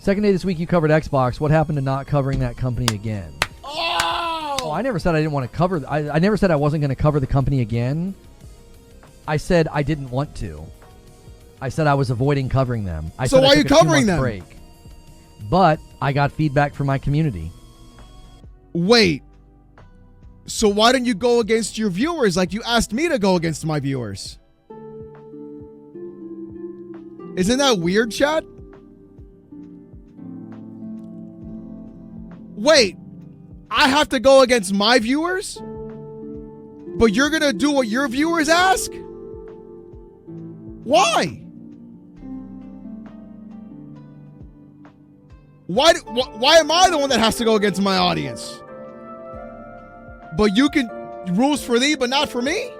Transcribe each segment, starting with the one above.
Second day this week you covered Xbox. What happened to not covering that company again? Oh, I never said I didn't want to cover. I never said I wasn't going to cover the company again. I said I didn't want to. I said I was avoiding covering them. So why are you covering them? Break. But I got feedback from my community. Wait. So why didn't you go against your viewers like you asked me to go against my viewers? Isn't that weird, chat? Wait. I have to go against my viewers? But you're going to do what your viewers ask? Why? Why am I the one that has to go against my audience? But you can rules for thee, but not for me?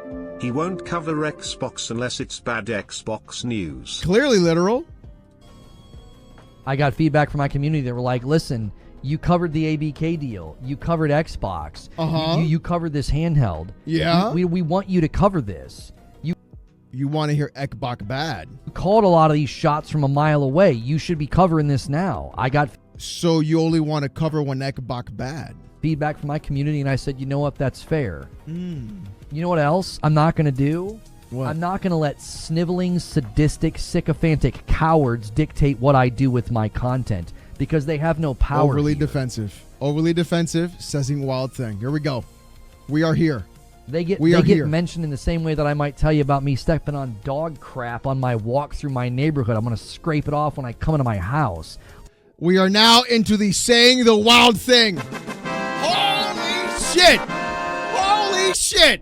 He won't cover Xbox unless it's bad Xbox news. Clearly literal. I got feedback from my community that were like, listen, you covered the ABK deal. You covered Xbox. You covered this handheld. Yeah. We want you to cover this. You want to hear Xbox bad. You called a lot of these shots from a mile away. You should be covering this now. I got... So you only want to cover when Xbox bad. Feedback from my community, and I said, you know what, that's fair. You know what else I'm not going to do? What? I'm not going to let sniveling, sadistic, sycophantic cowards dictate what I do with my content, because they have no power. Overly here. defensive. Overly defensive, says wild thing. Here we go. We are here. They get here. mentioned in the same way that I might tell you about me stepping on dog crap on my walk through my neighborhood. I'm going to scrape it off when I come into my house. We are now into the saying the wild thing. Holy shit! Holy shit!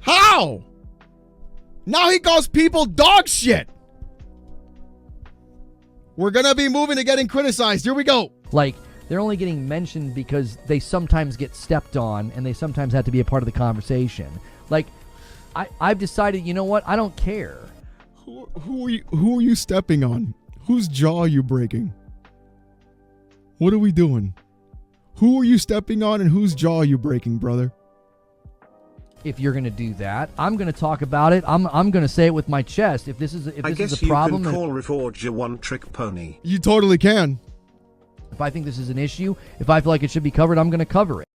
How? Now he calls people dog shit. We're going to be moving to getting criticized. Here we go. Like, they're only getting mentioned because they sometimes get stepped on and they sometimes have to be a part of the conversation. Like, I've decided, you know what? I don't care. Who are you stepping on? Whose jaw are you breaking? What are we doing? Who are you stepping on and whose jaw are you breaking, brother? If you're going to do that, I'm going to talk about it. I'm going to say it with my chest. If this is a problem, you can call Reforge a one-trick pony. You totally can. If I think this is an issue, if I feel like it should be covered, I'm going to cover it.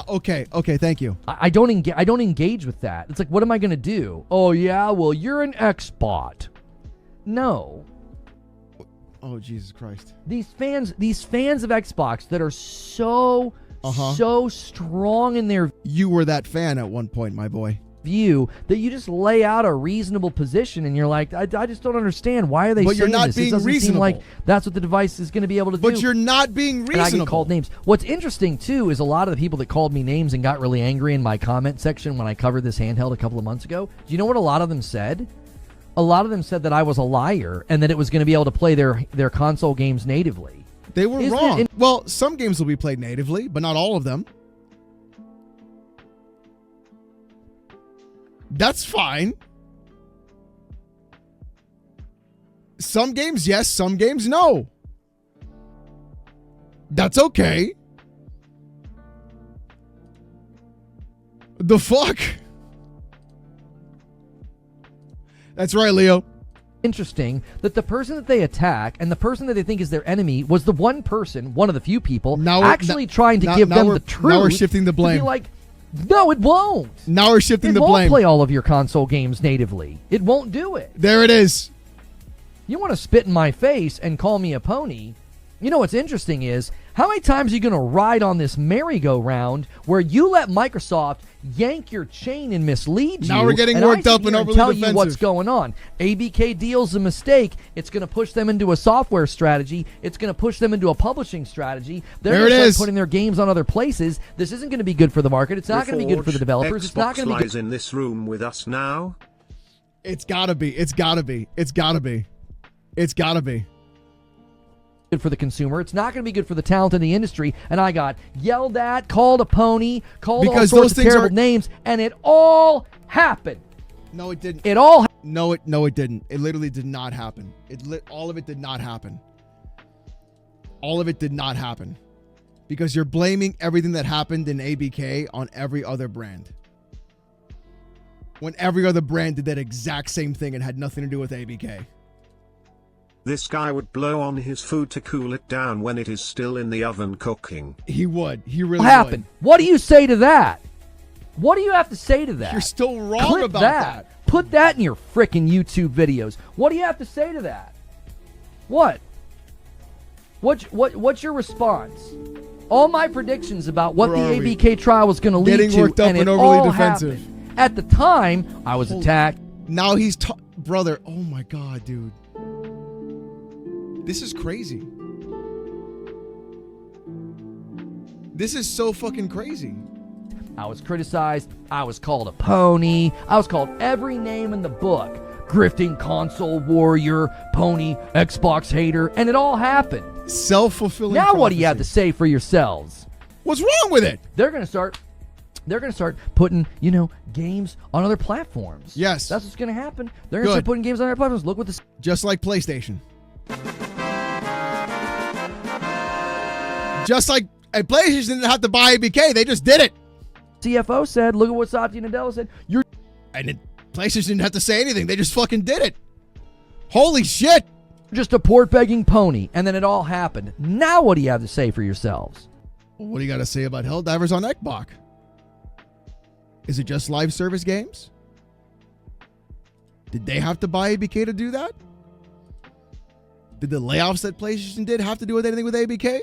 Okay, thank you. I don't engage with that. It's like, what am I going to do? Oh, yeah, well, you're an Xbot. No. Oh, Jesus Christ. These fans of Xbox that are so strong in their You were that fan at one point, my boy. view that you just lay out a reasonable position and you're like, I just don't understand. Why are they But saying you're not this? being It doesn't reasonable. seem like that's what the device is going to be able to do. But you're not being And I reasonable. get called names. What's interesting, too, is a lot of the people that called me names and got really angry in my comment section when I covered this handheld a couple of months ago. Do you know what a lot of them said? A lot of them said that I was a liar and that it was going to be able to play their console games natively. They were Isn't wrong. it- Well, some games will be played natively, but not all of them. That's fine. Some games, yes. Some games, no. That's okay. The fuck? That's right, Leo. Interesting that the person that they attack and the person that they think is their enemy was the one person, one of the few people, actually trying to give them the truth. Now we're shifting the To blame. be like, no, it won't. Now we're shifting It the won't blame. play all of your console games natively. It won't do it. There it is. You want to spit in my face and call me a pony? You know what's interesting is, how many times are you going to ride on this merry-go-round where you let Microsoft yank your chain and mislead you? Now we're getting and worked I sit up and here overly tell you defensive. what's going on. ABK deal's a mistake. It's going to push them into a software strategy. It's going to push them into a publishing strategy. They're There going it to is. start putting their games on other places. This isn't going to be good for the market. It's not going to be good for the developers. It's not Xbox going to be lies in this room with us now. It's gotta be. It's gotta be. It's gotta be. It's gotta be. good for the consumer. It's not going to be good for the talent in the industry. And I got yelled at, called a pony, called all Because sorts those of things terrible are- names, and it all happened. No, it didn't. It all No, it didn't. It literally did not happen. All of it did not happen. All of it did not happen. Because you're blaming everything that happened in ABK on every other brand. When every other brand did that exact same thing and had nothing to do with ABK. This guy would blow on his food to cool it down when it is still in the oven cooking. He would. He really happened. What do you say to that? What do you have to say to would. that? You're still wrong Clip about that. that. Put that in your frickin' YouTube videos. What do you have to say to that? What? What's your response? All my predictions about what Where the are we? ABK trial was going to lead Getting to, worked up and and it overly all defensive. happened. At the time, I was attacked. Now he's brother. Oh my god, dude. This is crazy. This is so fucking crazy. I was criticized. I was called a pony. I was called every name in the book. Grifting console warrior, pony, Xbox hater, and it all happened. Self-fulfilling Now what do you have to prophecy. say for yourselves? What's wrong with it? They're going to start putting, games on other platforms. Yes. That's what's going to happen. They're going to start Good. putting games on other platforms. Look what this Just like PlayStation. Just like PlayStation didn't have to buy ABK, they just did it. CFO said. Look at what Satya Nadella said. And PlayStation didn't have to say anything, they just fucking did it. Holy shit. Just a port-begging pony, and then it all happened. Now what do you have to say for yourselves? What do you got to say about Helldivers on Xbox? Is it just live service games? Did they have to buy ABK to do that? Did the layoffs that PlayStation did have to do with anything with ABK?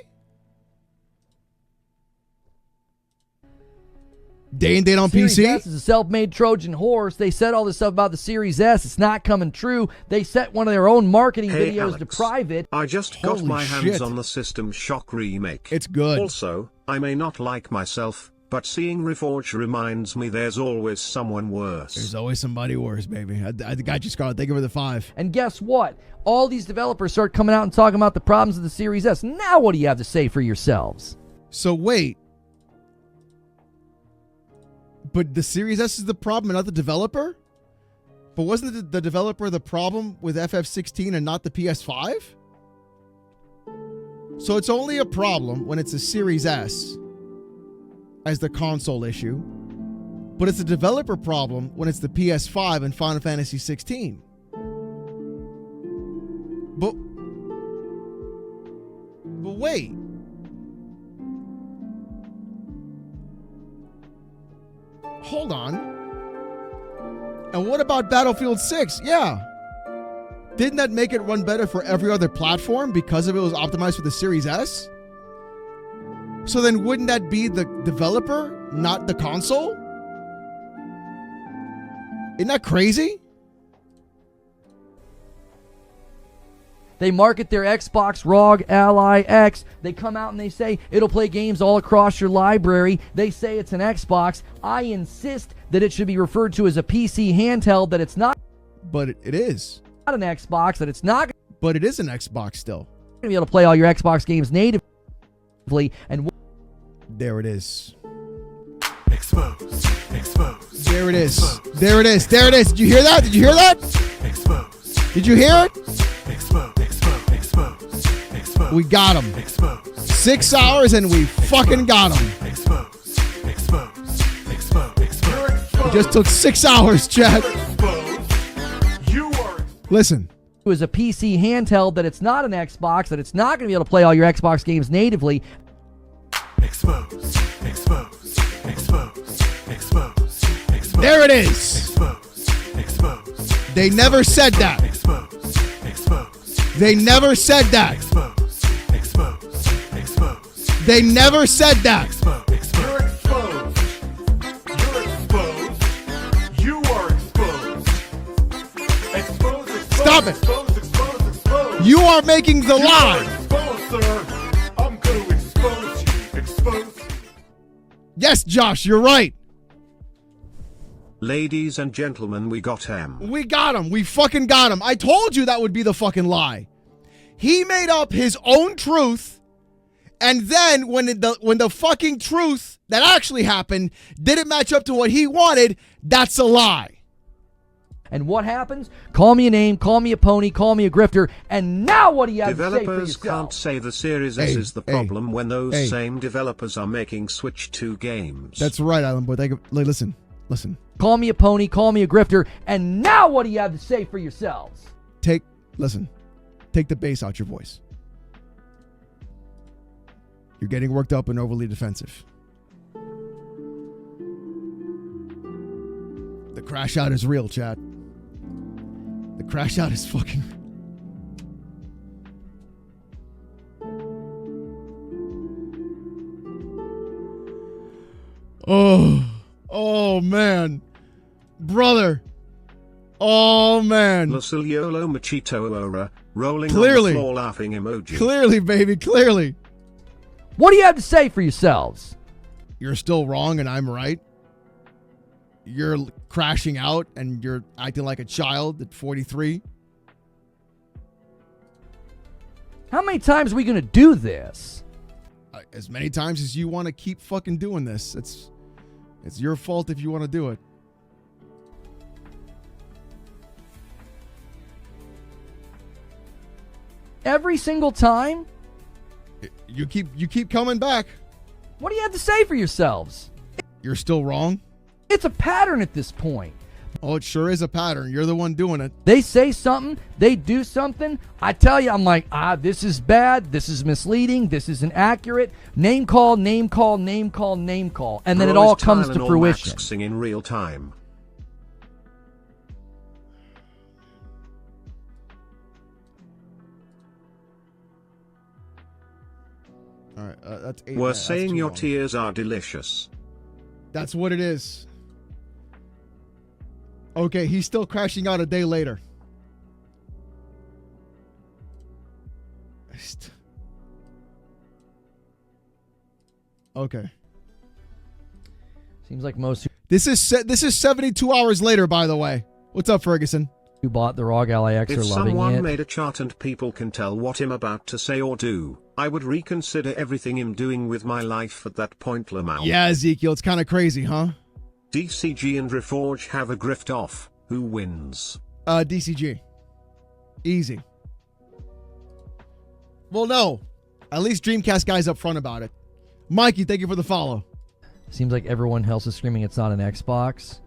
Day and date on Series PC? S is a self-made Trojan horse. They said all this stuff about the Series S. It's not coming true. They set one of their own marketing Hey, videos to Alex. private. I just got Holy my hands shit. on the System Shock remake. It's good. Also, I may not like myself, but seeing Reforge reminds me there's always someone worse. There's always somebody worse, baby. I got you, Scarlett. Thank you for the 5. And guess what? All these developers start coming out and talking about the problems of the Series S. Now what do you have to say for yourselves? So wait. But the Series S is the problem and not the developer? But wasn't the developer the problem with FF16 and not the PS5? So it's only a problem when it's a Series S as the console issue, but it's a developer problem when it's the PS5 and Final Fantasy 16. But wait. hold on. And what about Battlefield 6? Yeah. Didn't that make it run better for every other platform because of it was optimized for the Series S? So then wouldn't that be the developer, not the console? Isn't that crazy? They market their Xbox ROG Ally X. They come out and they say it'll play games all across your library. They say it's an Xbox. I insist that it should be referred to as a PC handheld, that it's not. But it is. Not an Xbox, that it's not. But it is an Xbox still. Going to be able to play all your Xbox games natively. And there it is. Exposed. Exposed. There it is. Exposed. There it is. There it is. Did you hear that? Did you hear that? Exposed. Did you hear it? Exposed. Exposed. Exposed. Exposed. We got him. Exposed. 6 hours and we fucking got him. Exposed. Exposed. Exposed. Exposed. It just took 6 hours, chat. You are. it Listen. was a PC handheld, that it's not an Xbox, that it's not going to be able to play all your Xbox games natively. Exposed. Exposed. Exposed. Exposed. Exposed. There it is. Exposed. Exposed. They never said that. Exposed. Exposed. They never said that. Exposed. Exposed. Exposed. They never said that. Exposed. You're exposed. You're exposed. You are exposed. Exposed. Exposed. Stop it. Exposed. Exposed. Exposed. You are making the You are lie. exposed, sir. I'm going to expose you. Exposed. Yes, Josh, you're right. Ladies and gentlemen, we got him. We got him. We fucking got him. I told you that would be the fucking lie. He made up his own truth, and then when the fucking truth that actually happened didn't match up to what he wanted, that's a lie. And what happens? Call me a name, call me a pony, call me a grifter, and now what do you have to say for Developers yourself? can't say the Series S is the problem when those hey. same developers are making Switch 2 games. That's right, Island Boy. Listen. Call me a pony, call me a grifter, and now what do you have to say for yourselves? Take the bass out your voice. You're getting worked up and overly defensive. The crash out is real, chat. The crash out is fucking. Oh man. Brother. Oh man. Luciliolo Machito Ora, rolling Clearly. on the floor laughing emoji. Clearly, baby, clearly. What do you have to say for yourselves? You're still wrong and I'm right. You're crashing out and you're acting like a child at 43. How many times are we going to do this? As many times as you want to keep fucking doing this. It's your fault if you want to do it. Every single time? You keep coming back. What do you have to say for yourselves? You're still wrong. It's a pattern at this point. Oh, it sure is a pattern. You're the one doing it. They say something, they do something. I tell you, I'm like, this is bad, this is misleading, this is inaccurate. Name call, name call, name call, name call. And then it all comes to fruition. Maxing in real time. All right, that's 8. We're that's saying too your long. tears are delicious. That's what it is. Okay, he's still crashing out a day later. Okay. Seems like most This is 72 hours later, by the way. What's up, Ferguson? who bought the ROG Ally X are If loving someone it. made a chart and people can tell what I'm about to say or do, I would reconsider everything I'm doing with my life at that point, Lamau. Yeah, Ezekiel, it's kind of crazy, huh? DCG and Reforge have a grift off. Who wins? DCG. Easy. Well, no. At least Dreamcast guy's up front about it. Mikey, thank you for the follow. Seems like everyone else is screaming it's not an Xbox.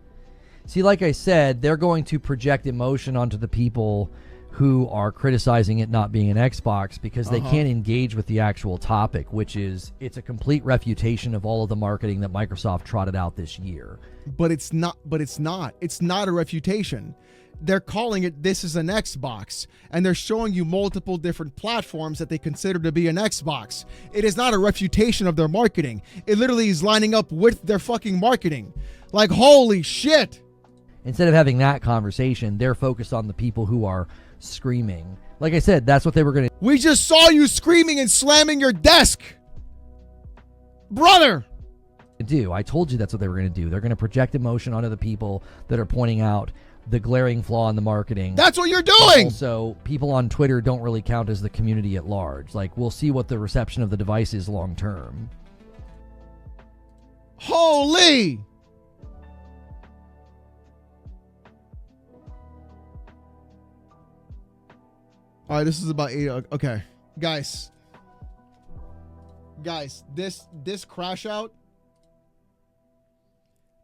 See, like I said, they're going to project emotion onto the people who are criticizing it not being an Xbox because they can't engage with the actual topic, which is it's a complete refutation of all of the marketing that Microsoft trotted out this year. But it's not. It's not a refutation. They're calling it this is an Xbox, and they're showing you multiple different platforms that they consider to be an Xbox. It is not a refutation of their marketing. It literally is lining up with their fucking marketing. Like, holy shit. Instead of having that conversation, they're focused on the people who are screaming. Like I said, that's what they were going to We just saw you screaming and slamming your desk. Brother. do. I told you that's what they were going to do. They're going to project emotion onto the people that are pointing out the glaring flaw in the marketing. That's what you're doing. Also, people on Twitter don't really count as the community at large. Like, we'll see what the reception of the device is long term. Holy. All right, this is about 8. Okay, guys, this crash out.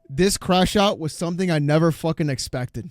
This crash out was something I never fucking expected.